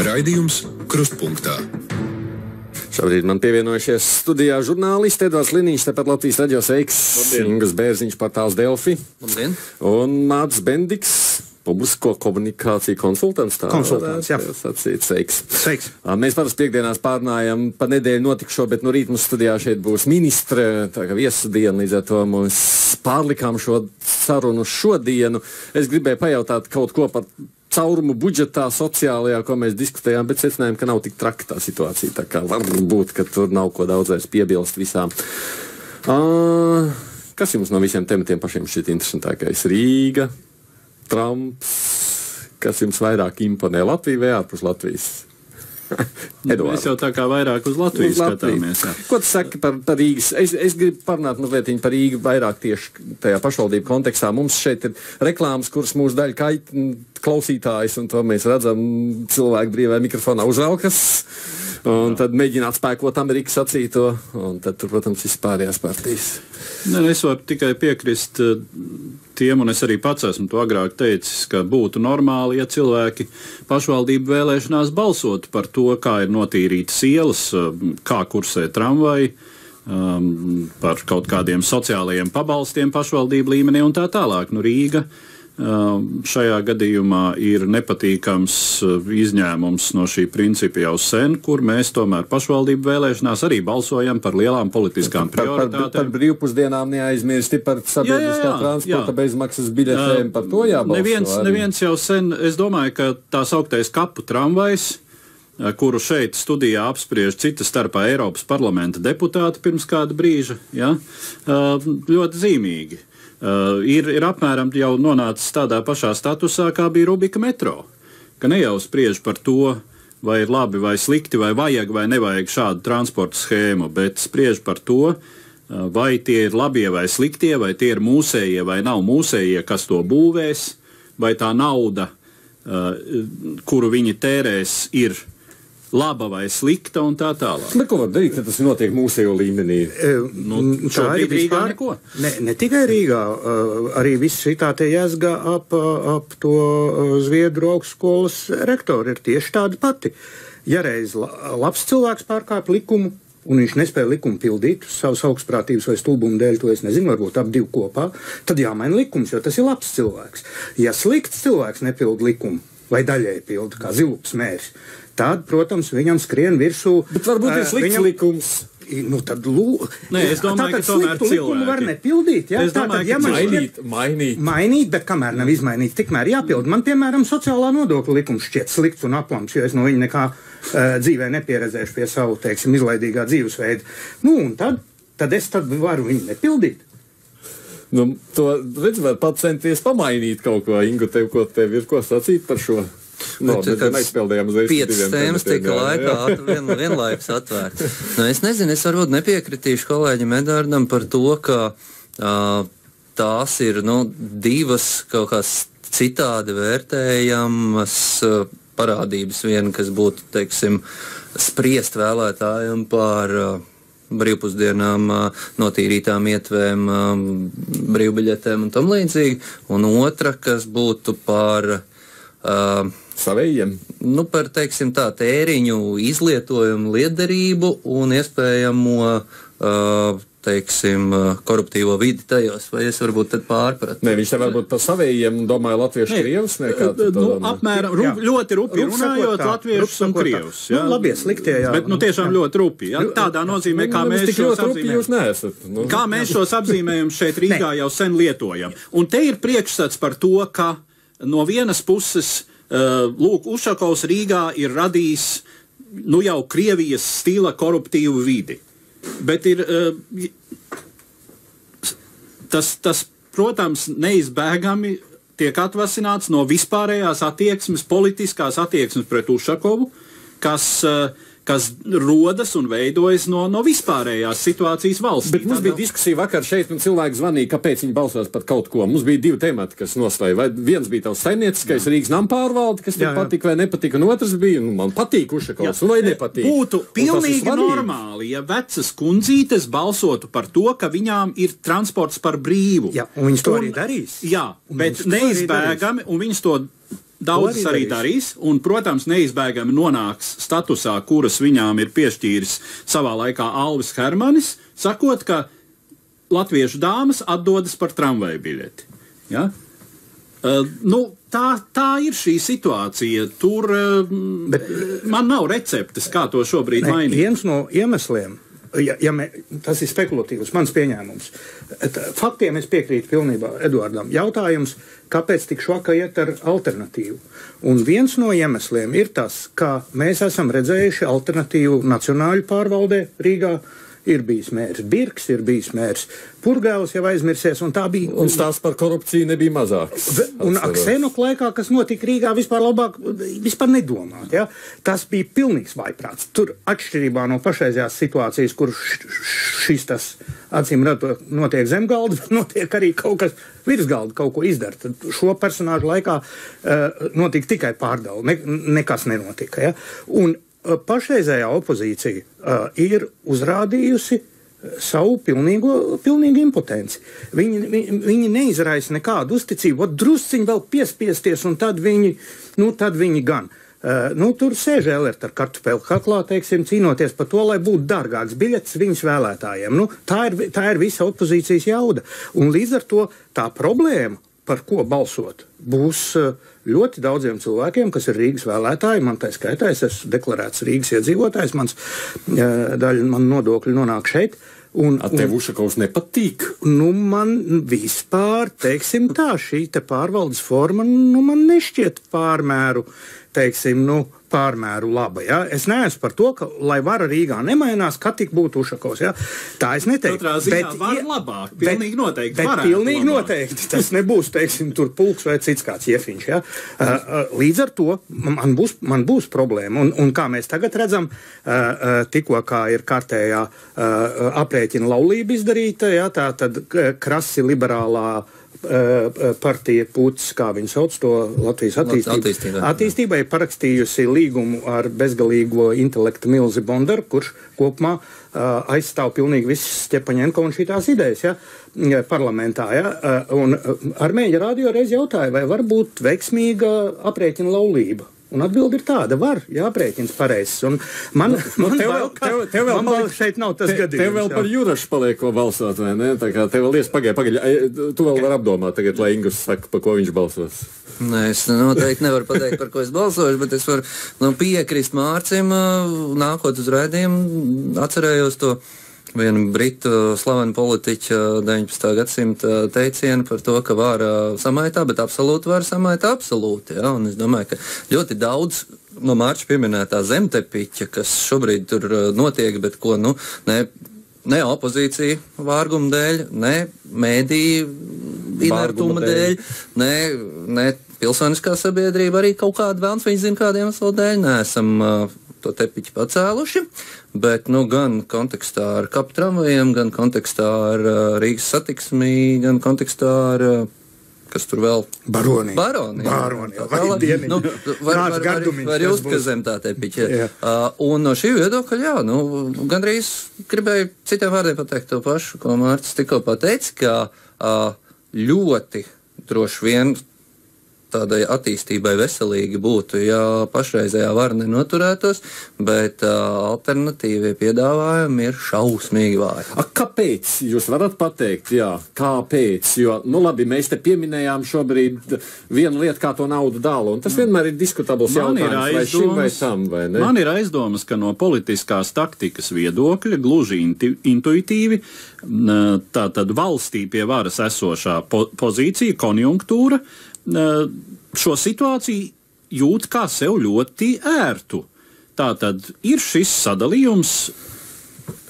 Raidījums Krustpunktā. Šobrīd man pievienojušies studijā žurnālisti Edvards Liniņš, tepat Latvijas radio sveiks, Ingas Bērziņš, portāls Delfi. Labdien. Un Māts Bendiks, publisko komunikāciju konsultants. Konsultants, jā. Sacīt, sveiks. Sveiks. Mēs parasti piekdienās pārnājam par nedēļu notikušo, bet no rīt mums studijā šeit būs ministre, tā kā viesdiena, līdz ar to mums pārlikām šo sarunu šodienu. Es gribēju pajautāt kaut ko par caurumu budžetā, sociālajā, ko mēs diskutējām, bet secinājām, ka nav tik traki tā situācija. Tā kā varbūt, ka tur nav ko daudz vairs piebilst visām. Kas jums no visiem tematiem pašiem šķiet interesantākais? Rīga, Trumps, kas jums vairāk imponē? Latvija vai ārpus Latvijas? Mēs jau tā kā vairāk uz Latviju skatāmies. Jā. Ko tu saki par Rīgas? Es gribu parunāt mazliet par Rīgu vairāk tieši tajā pašvaldību kontekstā. Mums šeit ir reklāmas, kuras mūsu daļa kaita klausītājs, un to mēs redzam cilvēku brīvajā mikrofonā uzvelkas, un tad mēģina atspēkot Amerikas sacīto, un tad tur, protams, vispārējās partijas. Es varu tikai piekrist tiem, un es arī pats esmu to agrāk teicis, ka būtu normāli, ja cilvēki pašvaldību vēlēšanās balsotu par to, kā ir notīrītas ielas, kā kursē tramvaji, par kaut kādiem sociālajiem pabalstiem pašvaldību līmenī un tā tālāk. Rīga šajā gadījumā ir nepatīkams izņēmums no šī principa jau sen, kur mēs tomēr pašvaldību vēlēšanās arī balsojam par lielām politiskām prioritātēm. Par brīvpusdienām neaizmirsti, par sabiedriskā transporta bezmaksas biļetēm, par to jābalso. Neviens jau sen, es domāju, ka tā sauktais kapu tramvajs, kuru šeit studijā apspriež cita starpā Eiropas parlamenta deputāti pirms kāda brīža, ļoti zīmīgi. Ir apmēram jau nonācis tādā pašā statusā, kā bija Rubika metro, ka ne jau spriež par to, vai ir labi vai slikti, vai vajag vai nevajag šādu transporta schēmu, bet spriež par to, vai tie ir labie vai sliktie, vai tie ir mūsējie vai nav mūsējie, kas to būvēs, vai tā nauda, kuru viņi tērēs, ir laba vai slikta un tā tālāk. Bet ko var darīt, kad tas notiek mūsējo līmenī? Šobrīd Rīgā neko? Ne tikai Rīgā, arī viss šitā te jāsgā ap to Zviedru augstskolas rektoru ir tieši tāda pati. Ja reiz labs cilvēks pārkāp likumu, un viņš nespēja likumu pildīt savas augstprātības vai stulbuma dēļ, to es nezinu, varbūt ap divu kopā, tad jāmaina likums, jo tas ir labs cilvēks. Ja slikts cilvēks nepild likumu, vai daļēji pilda, kā zilups mērs, tad, protams, viņam skrien virsū. Bet varbūt ir slikts likums. Tad es domāju, ka tomēr cilvēki var nepildīt. Jā? Es domāju, ka mainīt, bet kamēr nav izmainīts, tikmēr jāpild. Man, piemēram, sociālā nodokļa likums šķiet slikts un aplams, jo es no viņa nekā dzīvē nepieredzēšu pie savu, teiksim, izlaidīgā dzīvesveida. Un tad es varu viņu nepildīt. To redz, var pat centies pamainīt kaut ko. Ingu, tev ir ko sacīt par šo? Piecas tēmas tika vienlaikus atvērt. Es nezinu, es varbūt nepiekritīšu kolēģim Edvardam par to, ka tās ir divas kaut kās citādi vērtējamas parādības. Viena, kas būtu, teiksim, spriest vēlētājiem par brīvpusdienām, notīrītām ietvēm, brīvbiļetēm un tam līdzīgi, un otra, kas būtu par savējiem. Par, teiksim tā, tēriņu izlietojumu liederību un iespējamo, teiksim, koruptīvo vidi tajos, vai es varbūt tad pārpratu? Nē, viņš te varbūt par savējiem domāja latviešu krievus, apmēram, ļoti rupi runājot latviešus un krievus. Labie, sliktie, jā. Bet, tiešām ļoti rupi. Tādā nozīmē, kā mēs šos apzīmējam. Kā mēs šos apzīmējumus šeit Rīgā jau sen lietojam. Un te ir priekšstats par to, ka no vienas puses Ušakovs Rīgā ir radījis jau Krievijas stila koruptīvu vidi. Bet ir tas, protams, neizbēgami tiek atvasināts no vispārējās attieksmes, politiskās attieksmes pret Ušakovu, kas rodas un veidojas no vispārējās situācijas valstī. Bet mums bija diskusija vakar šeit, un cilvēki zvanīja, kāpēc viņi balsos par kaut ko. Mums bija divi temati, kas noslēja. Vai viens bija tavs saimnieciskais Rīgas nampārvalde, kas tev patika vai nepatika, un otrs bija, man patīk Ušakovs, vai nepatīk. Būtu pilnīgi normāli, ja vecas kundzītes balsotu par to, ka viņām ir transports par brīvu. Jā, un viņas to arī darīs. Jā, bet neizbēgami, un viņas to daudzas arī darīs, un, protams, neizbēgami nonāks statusā, kuras viņām ir piešķīris savā laikā Alvis Hermanis, sakot, ka latviešu dāmas atdodas par tramvaju biļeti. Ja? Tā ir šī situācija. Tur man nav receptes, kā to šobrīd mainīt. Viens no iemesliem, tas ir spekulatīvs, mans pieņēmums. Faktiem es piekrītu pilnībā Eduardam. Jautājums, kāpēc tik švaka iet ar alternatīvu? Un viens no iemesliem ir tas, ka mēs esam redzējuši alternatīvu nacionāļu pārvaldē Rīgā. Ir bijis mērs Birks, ir bijis mērs Purgēlis, jau aizmirsies, un tā bija... Un stāsts par korupciju nebija mazāks. Un Aksenok laikā, kas notika Rīgā, vispār nedomāt. Ja? Tas bija pilnīgs vaiprāts. Tur atšķirībā no pašreizējās situācijas, kur šis tas acīm notiek zem galda, notiek arī kaut kas virs galda, kaut ko izdara. Tad šo personāžu laikā notika tikai pārdala, nekas nenotika. Ja? Un pašreizējā opozīcija ir uzrādījusi savu pilnīgu impotenci. Viņi neizraisa nekādu uzticību, drusciņi vēl piespiesties, un tad viņi gan. Tur sēž Elert ar kartupeli kaklā, teiksim, cīnoties par to, lai būtu dārgāks biļets viņas vēlētājiem. Tā ir visa opozīcijas jauda. Un līdz ar to tā problēma, par ko balsot, būs ļoti daudziem cilvēkiem, kas ir Rīgas vēlētāji. Man tā skaitā, es esmu deklarēts Rīgas iedzīvotājs, daļa man nodokļi nonāk šeit. Tev Ušakovs nepatīk? Man vispār, teiksim tā, šī te pārvaldes forma, man nešķiet pārmēru laba. Ja? Es neesmu par to, ka, lai vara Rīgā nemainās, ka tik būtu Ušakovs. Ja? Tā es neteiktu. Katrā ziņā var labāk. Pilnīgi noteikti. Bet pilnīgi noteikti. Tas nebūs, teiksim, tur pulks vai cits kāds iefiņš. Ja? Līdz ar to man būs problēma. Un kā mēs tagad redzam, tikko kā ir kārtējā aprēķina laulība izdarīta, ja? Tā tad krasi liberālā partija Puts, kā viņi sauc to Latvijas attīstībai, parakstījusi līgumu ar bezgalīgo intelekta milzi Bondaru, kurš kopumā aizstāv pilnīgi visas Stepaņenko un šitās idejas, parlamentā. Un Armēņa radio reiz jautāja, vai var būt veiksmīga aprēķina laulība. Un atbildi ir tāda, var, aprēķins pareizs. Un man šeit nav tas gadījums. Tev vēl par Jurašu paliek ko balsot, vai ne? Tā kā tev vēl pagaid. Tu vēl var apdomāt tagad, lai Ingus saka, par ko viņš balsos. Nē, es noteikti nevaru pateikt, par ko es balsošu, bet es varu piekrist Mārcim, nākot uz raidījumu, atcerējos to vienu britu slavenu politiķa 19. gadsimta teicienu par to, ka vara samaitā, bet absolūti var samaitā absolūti. Ja? Un es domāju, ka ļoti daudz no Mārča pieminētā zemtepiķa, kas šobrīd tur notiek, bet ko, ne opozīcija vārguma dēļ, ne mēdīju inertuma dēļ, ne pilsoniskā sabiedrība arī kaut kāda vēlns, viņi zina kādiem aslu dēļ, neesam to tepiķi pacēluši, bet gan kontekstā ar kapu tramvajiem, gan kontekstā ar Rīgas satiksmī, gan kontekstā ar, kas tur vēl? Baroni. Var just, ka zem tā tepiķi. Un no šī viedokļa, gandrīz gribēju citiem vārdiem pateikt to pašu, ko Mārcis tikko pateica, ka ļoti droši vien tādai attīstībai veselīgi būtu, ja pašreizējā vara nenoturētos, bet alternatīvie piedāvājumi ir šausmīgi vāji. Kāpēc? Jūs varat pateikt, kāpēc? Jo, labi, mēs te pieminējām šobrīd vienu lietu, kā to naudu dala, un tas vienmēr ir diskutabls jautājums, vai šim vai tam, vai ne? Man ir aizdomas, ka no politiskās taktikas viedokļa gluži intuitīvi tātad valstī pie varas esošā pozīcija, konjunktūra, šo situāciju jūt kā sev ļoti ērtu. Tātad ir šis sadalījums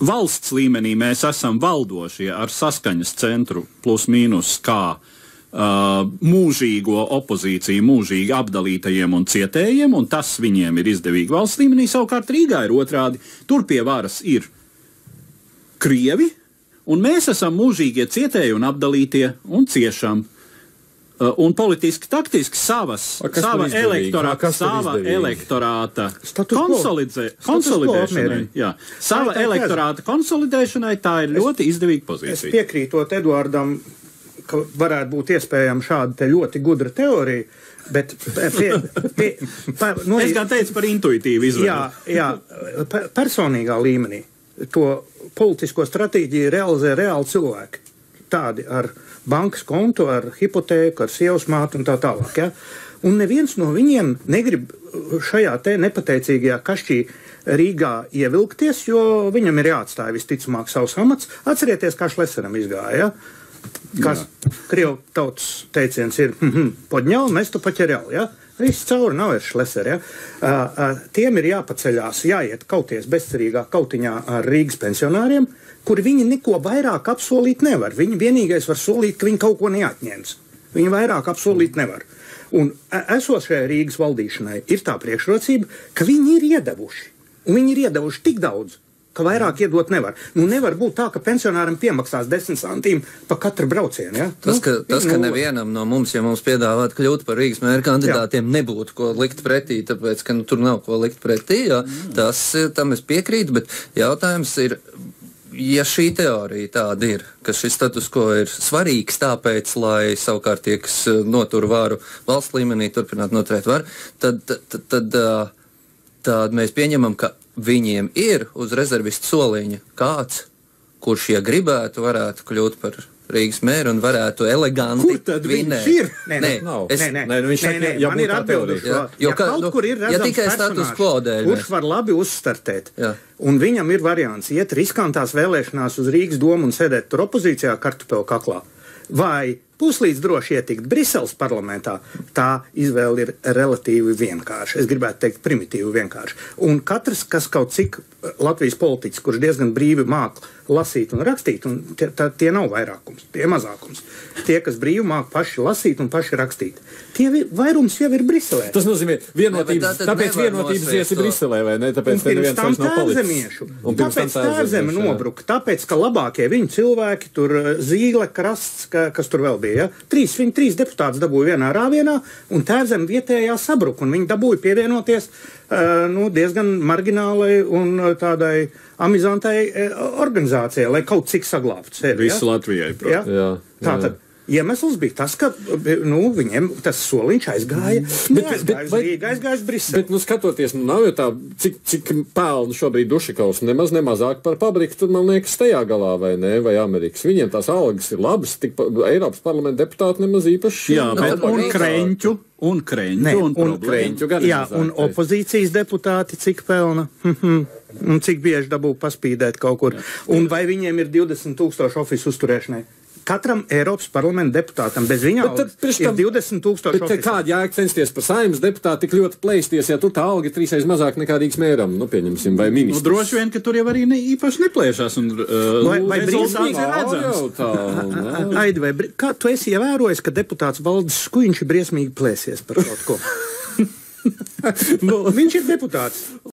valsts līmenī, mēs esam valdošie ar saskaņas centru plus mīnus kā mūžīgo opozīciju, mūžīgi apdalītajiem un cietējiem, un tas viņiem ir izdevīgi valsts līmenī. Savukārt Rīgā ir otrādi, tur pie varas ir Krievi, un mēs esam mūžīgie cietēji un apdalītie un ciešam. Un politiski, taktiski sava elektorāta konsolidēšanai tā ir ļoti izdevīga pozīcija. Es piekrītot Eduardam ka varētu būt iespējama šāda te ļoti gudra teorija, bet es gan teicu par intuitīvu izvēli. Jā, personīgā līmenī to politisko stratēģiju realizē reāli cilvēki. Tādi ar bankas kontu, ar hipotēku, ar sievas mātu un tā tālāk. Ja? Un neviens no viņiem negrib šajā te nepateicīgajā kašķī Rīgā ievilkties, jo viņam ir jāatstāja visticamāk savs amats. Atcerieties, kā Šleseram izgāja. Ja? Kas Krievu tautas teiciens ir podņau, mēs tu paķerjau. Ja? Viss cauri nav ir Šleseri. Ja? Tiem ir jāpaceļās, jāiet kauties bezcerīgā kautiņā ar Rīgas pensionāriem, kuri viņi neko vairāk apsolīt nevar. Viņi vienīgais var solīt, ka viņi kaut ko neatņems. Viņi vairāk apsolīt nevar. Un esošajai Rīgas valdīšanai ir tā priekšrocība, ka viņi ir iedevuši. Un viņi ir iedevuši tik daudz, ka vairāk iedot nevar. Nu, nevar būt tā, ka pensionāram piemaksās 10 centīm pa katru braucienu. Ja? Tas, ka nevienam no mums, ja mums piedāvāt kļūt par Rīgas mēra kandidātiem, nebūtu ko likt pretī, tāpēc, ka tur nav ko likt pretī, jā. Tam es piekrītu, bet jautājums ir, ja šī teorija tāda ir, ka šis status quo ir svarīgs tāpēc, lai savukārt tie, kas notur varu valsts līmenī, turpināt noturēt varu, tad mēs pieņemam, ka viņiem ir uz rezervistu soliņa kāds, kurš, ja gribētu, varētu kļūt par Rīgas mēru un varētu eleganti vinēt. Kur tad viņš ir? Nē, man ir atbilduši. Ja kaut kur ir redzams personāžs, kurš var labi uzstartēt, un viņam ir variants iet riskantās vēlēšanās uz Rīgas domu un sēdēt tur opozīcijā kartupeli kaklā, vai puslīdz droši ietikt Briseles parlamentā, tā izvēle ir relatīvi vienkārša. Es gribētu teikt primitīvi vienkārša. Un katrs, kas kaut cik Latvijas politiķis, kurš diezgan brīvi māk lasīt un rakstīt, un tie nav vairākums, tie mazākums. Tie, kas brīvi māk paši lasīt un paši rakstīt, tie vairums jau ir Briselē. Tas nozīmē vienotības, tāpēc vienotības iesi Briselē, vai ne? Tāpēc te neviens vairs nav palicis. Tāpēc tērzeme nobruka, tāpēc, ka labākie viņu cilvēki, tur Zīle, Krasts, kas tur vēl bija, ja? Viņi trīs deputātus dabūja vienā rāvienā, un tērzeme vietējā sabruka, un viņi dabūja pievienoties diezgan marginālai un tādai amizantai organizācijai, lai kaut cik saglābtu sevi. Visu Latvijai, protams. Ja? Tātad iemesls bija tas, ka viņiem tas soliņš aizgāja. Aizgājas Brisele. Bet, skatoties, nav jau tā, cik pelnu šobrīd Dušikovs nemazāk par Pabriku, tad man liekas tajā galā, vai ne, vai Amerikas. Viņiem tās algas ir labas, tik Eiropas parlamenta deputāti nemaz īpaši. Jā, bet un kreņķu gan. Jā, un opozīcijas deputāti cik pelna? Un cik bieži dabū paspīdēt kaut kur? Un vai viņiem ir 20,000 ofisu uzturēšanai? Katram Eiropas parlamenta deputātam bez viņa algas ir 20,000 ofisu. Bet kāda jēga censties par Saeimas deputātu tik ļoti pleisties, ja tur tā alga ir 3 reizes mazāk nekā Rīgas mēram, pieņemsim, vai ministrs? Droši vien, ka tur jau arī īpaši neplēšās. Vai rezultāts ir redzams? Aidi, kā tu esi ievērojis, ka deputāts Valdis Skujiņš ir briesmīgi plēsies par kaut ko? Viņš ir deputāts.